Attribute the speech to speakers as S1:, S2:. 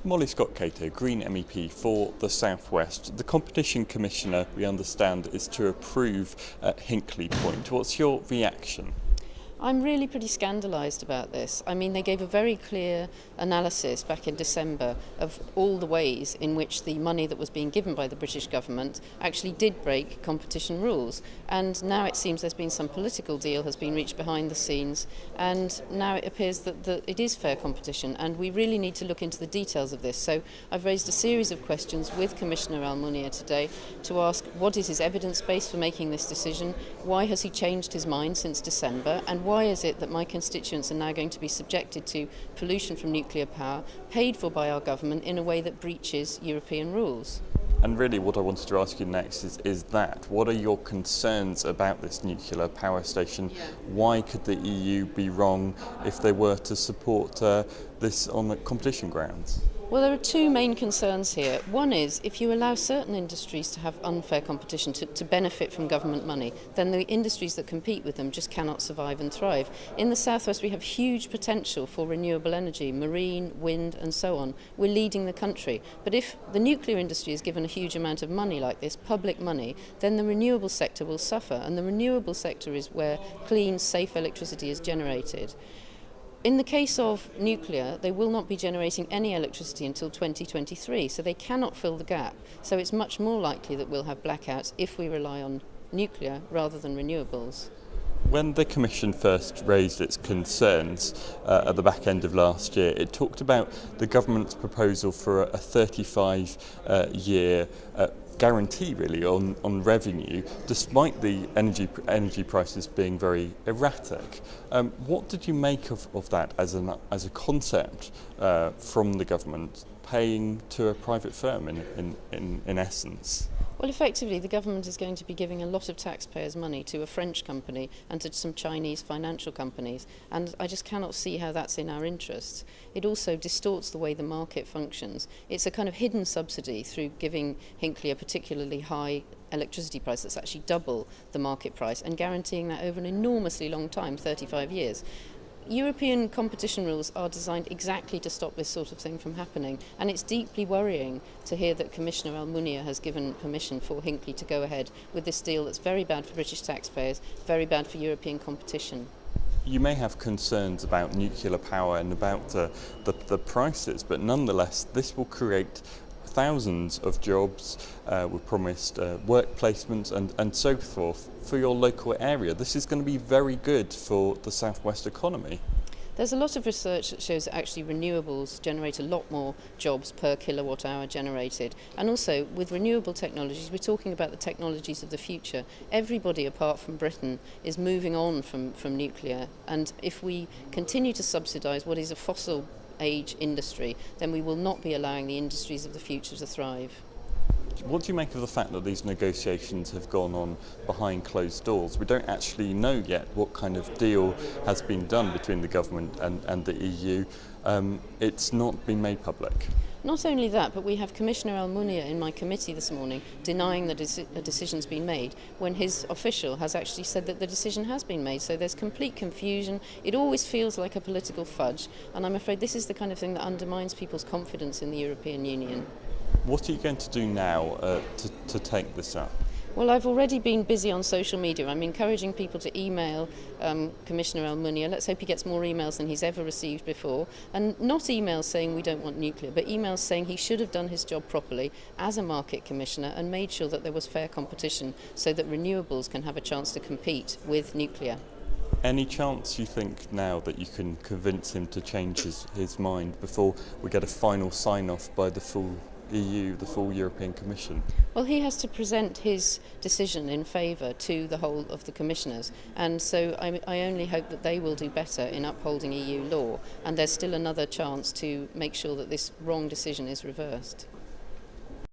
S1: Molly Scott-Cato, Green MEP for the South West. The Competition Commissioner, we understand, is to approve Hinkley Point. What's your reaction?
S2: I'm really pretty scandalised about this. I mean, they gave a very clear analysis back in December of all the ways in which the money that was being given by the British government actually did break competition rules. And now it seems there's been some political deal has been reached behind the scenes, and now it appears that it is fair competition, and we really need to look into the details of this. So I've raised a series of questions with Commissioner Almunia today to ask what is his evidence base for making this decision, why has he changed his mind since December, and why is it that my constituents are now going to be subjected to pollution from nuclear power, paid for by our government in a way that breaches European rules?
S1: And really what I wanted to ask you next is what are your concerns about this nuclear power station? Why could the EU be wrong if they were to support this on competition grounds?
S2: Well, there are two main concerns here. One is if you allow certain industries to have unfair competition to benefit from government money, then the industries that compete with them just cannot survive and thrive. In the southwest we have huge potential for renewable energy, marine, wind and so on. We're leading the country. But if the nuclear industry is given a huge amount of money like this, public money, then the renewable sector will suffer. And the renewable sector is where clean, safe electricity is generated. In the case of nuclear, they will not be generating any electricity until 2023, so they cannot fill the gap. So it's much more likely that we'll have blackouts if we rely on nuclear rather than renewables.
S1: When the Commission first raised its concerns at the back end of last year, it talked about the government's proposal for a 35-year guarantee really on revenue, despite the energy prices being very erratic. What did you make of that as a concept from the government, paying to a private firm in essence?
S2: Well, effectively, the government is going to be giving a lot of taxpayers' money to a French company and to some Chinese financial companies, and I just cannot see how that's in our interests. It also distorts the way the market functions. It's a kind of hidden subsidy through giving Hinkley a particularly high electricity price that's actually double the market price and guaranteeing that over an enormously long time, 35 years. European competition rules are designed exactly to stop this sort of thing from happening, and it's deeply worrying to hear that Commissioner Almunia has given permission for Hinkley to go ahead with this deal that's very bad for British taxpayers, very bad for European competition.
S1: You may have concerns about nuclear power and about the prices, but nonetheless this will create thousands of jobs, we've promised work placements and so forth for your local area. This is going to be very good for the southwest economy.
S2: There's a lot of research that shows that actually renewables generate a lot more jobs per kilowatt hour generated. And also with renewable technologies, we're talking about the technologies of the future. Everybody apart from Britain is moving on from nuclear, and if we continue to subsidise what is a fossil age industry, then we will not be allowing the industries of the future to thrive.
S1: What do you make of the fact that these negotiations have gone on behind closed doors? We don't actually know yet what kind of deal has been done between the government and the EU. It's not been made public.
S2: Not only that, but we have Commissioner Almunia in my committee this morning denying that a decision's been made, when his official has actually said that the decision has been made. So there's complete confusion. It always feels like a political fudge, and I'm afraid this is the kind of thing that undermines people's confidence in the European Union.
S1: What are you going to do now to take this up?
S2: Well, I've already been busy on social media. I'm encouraging people to email Commissioner Almunia. Let's hope he gets more emails than he's ever received before. And not emails saying we don't want nuclear, but emails saying he should have done his job properly as a market commissioner and made sure that there was fair competition so that renewables can have a chance to compete with nuclear.
S1: Any chance you think now that you can convince him to change his mind before we get a final sign-off by the full EU, the full European Commission?
S2: Well, he has to present his decision in favour to the whole of the commissioners, and so I only hope that they will do better in upholding EU law, and there's still another chance to make sure that this wrong decision is reversed.